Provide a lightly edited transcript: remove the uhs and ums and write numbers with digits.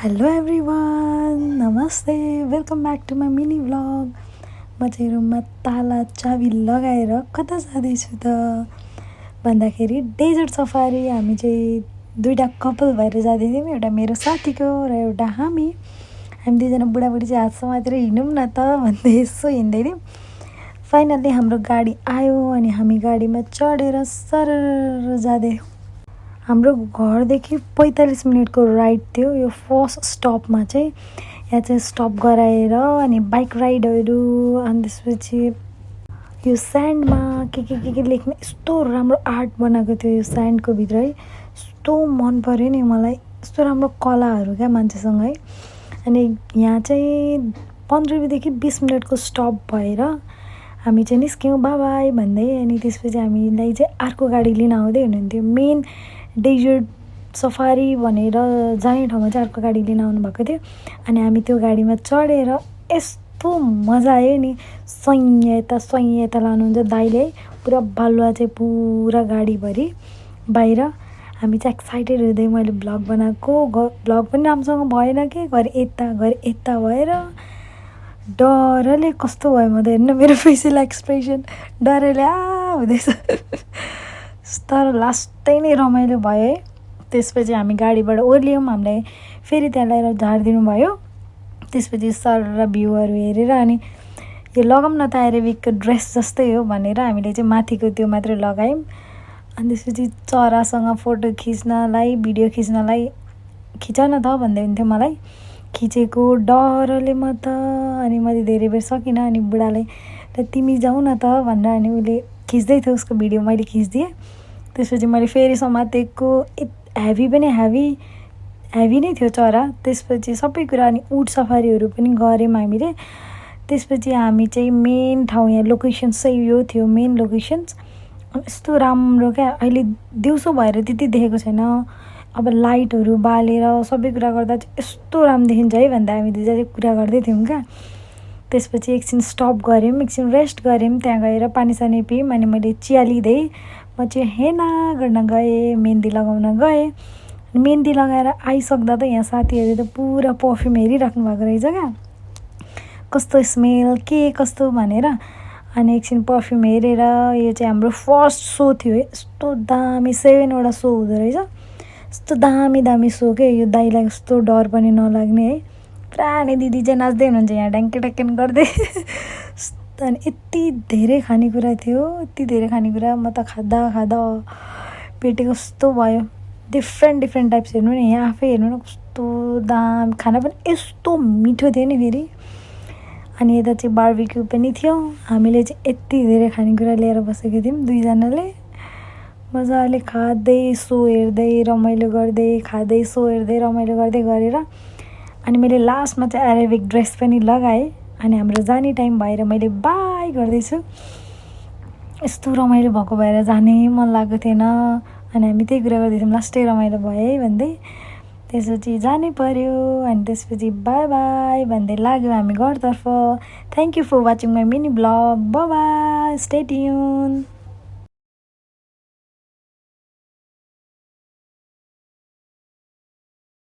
Hello everyone, नमस्ते, welcome back to my mini vlog. म चाहिँ रुममा ताला चाबी लगाएर कता जाँदैछु त भन्दाखेरि डेजर्ट सफारी। हामी चाहिँ दुईवटा कपल भएर जाँदै थियौँ, एउटा मेरो साथीको र एउटा हामी दुईजना बुढाबुढी चाहिँ हात समातेर हिँडौँ न त भन्दै यसो हिँड्दै थियौँ। फाइनल्ली हाम्रो गाडी आयो अनि हामी गाडीमा चढेर सरर जाँदै। हाम्रो घरदेखि 45 मिनटको राइड थियो। यो फर्स्ट स्टपमा चाहिँ यहाँ चाहिँ स्टप गराएर अनि बाइक राइडहरू, अनि त्यसपछि यो स्यान्डमा के लेख्ने यस्तो राम्रो आर्ट बनाएको थियो यो स्यान्डको भित्रै। यस्तो मन पऱ्यो नि मलाई, यस्तो राम्रो कलाहरू क्या मान्छेसँग है। अनि यहाँ चाहिँ 15देखि 20 मिनटको स्टप भएर हामी चाहिँ निस्क्यौँ बाई भन्दै। अनि त्यसपछि हामीलाई चाहिँ अर्को गाडी लिन आउँदै हुनुहुन्थ्यो। मेन डेजर्ट सफारी भनेर जाने ठाउँमा चाहिँ अर्को गाडी लिन आउनुभएको थियो। अनि हामी त्यो गाडीमा चढेर यस्तो मजा आयो नि, सैँ यता लानुहुन्छ दाइले, पुरा बालुवा चाहिँ पुरा गाडीभरि बाहिर। हामी चाहिँ एक्साइटेड हुँदै मैले भ्लग बनाएको, भ्लग पनि राम्रोसँग भएन कि घर यता भएर डरले कस्तो भयो म त हेर्नु मेरो फेसियल एक्सप्रेसन, डरले हुँदैछ। तर लास्टै नै रमाइलो भयो है। त्यसपछि हामी गाडीबाट ओर्लियौँ, हामीलाई फेरि त्यहाँ ल्याएर झारिदिनु भयो। त्यसपछि सर र भ्यूहरू हेरेर अनि यो लगाउँ न त एरेबिकको ड्रेस जस्तै हो भनेर हामीले चाहिँ माथिको त्यो मात्रै लगायौँ। अनि त्यसपछि चरासँग फोटो खिच्नलाई, भिडियो खिच्नलाई खिचाउन त भन्दै हुन्थ्यो मलाई। खिचेको डरले म त, अनि मैले धेरै बेर सकिनँ। अनि बुढालाई त तिमी जाऊ न त भनेर, अनि उसले खिच्दै थियो, उसको भिडियो मैले खिचिदिएँ। त्यसपछि मैले फेरि समातेको, हेभी नै थियो चरा। त्यसपछि सबै कुरा, अनि उट सफारीहरू पनि गऱ्यौँ हामीले। त्यसपछि हामी चाहिँ मेन ठाउँ, यहाँ लोकेसन चाहिँ यो थियो मेन लोकेसन्स। यस्तो राम्रो क्या, अहिले दिउँसो भएर त्यति देखेको छैन। अब लाइटहरू बालेर सबै कुरा गर्दा चाहिँ यस्तो राम्रो देखिन्छ है भन्दा हामी दुईजना चाहिँ कुरा गर्दै थियौँ क्या। त्यसपछि एकछिन स्टप गऱ्यौँ, एकछिन रेस्ट गऱ्यौँ, त्यहाँ गएर पानी सानी पियौँ। अनि मैले चिया लिँदै म चाहिँ हेना गर्न गएँ, मेहन्दी लगाउन गएँ। मेहन्दी लगाएर आइसक्दा त यहाँ साथीहरूले त पुरा पर्फ्युम हेरिराख्नु भएको रहेछ क्या, कस्तो स्मेल के कस्तो भनेर। अनि एकछिन पर्फ्युम हेरेर, यो चाहिँ हाम्रो फर्स्ट सो थियो है। यस्तो दामी 7वटा सो हुँदो रहेछ, यस्तो दामी सो के। यो दाइलाई कस्तो डर पनि नलाग्ने है। पुरानो दिदी चाहिँ नाच्दै हुनुहुन्छ यहाँ ड्याङ्केटक्केन गर्दै। अनि यति धेरै खानेकुरा थियो, यति धेरै खानेकुरा, म त खाँदा पेटे कस्तो भयो। डिफ्रेन्ट टाइप्स हेर्नु नि, यहाँ आफै हेर्नु न कस्तो दाम, खाना पनि यस्तो मिठो थियो नि फेरि। अनि यता चाहिँ बार्बिक्यू पनि थियो। हामीले चाहिँ यति धेरै खानेकुरा लिएर बसेको थियौँ दुईजनाले। मजाले खाँदै सो हेर्दै रमाइलो गर्दै, खाँदै सो हेर्दै रमाइलो गर्दै गरेर अनि मैले लास्टमा चाहिँ एरेबिक ड्रेस पनि लगाएँ। अनि हाम्रो जाने टाइम भएर मैले बाई गर्दैछु। यस्तो रमाइलो भएको भएर जानै मन लागेको थिएन। अनि हामी त्यही कुरा गर्दैछौँ, लास्टै रमाइलो भयो है भन्दै। त्यसपछि जानै पर्यो। अनि त्यसपछि बाई भन्दै लाग्यौँ हामी घरतर्फ। Thank you for watching my mini vlog. Bye, stay tune.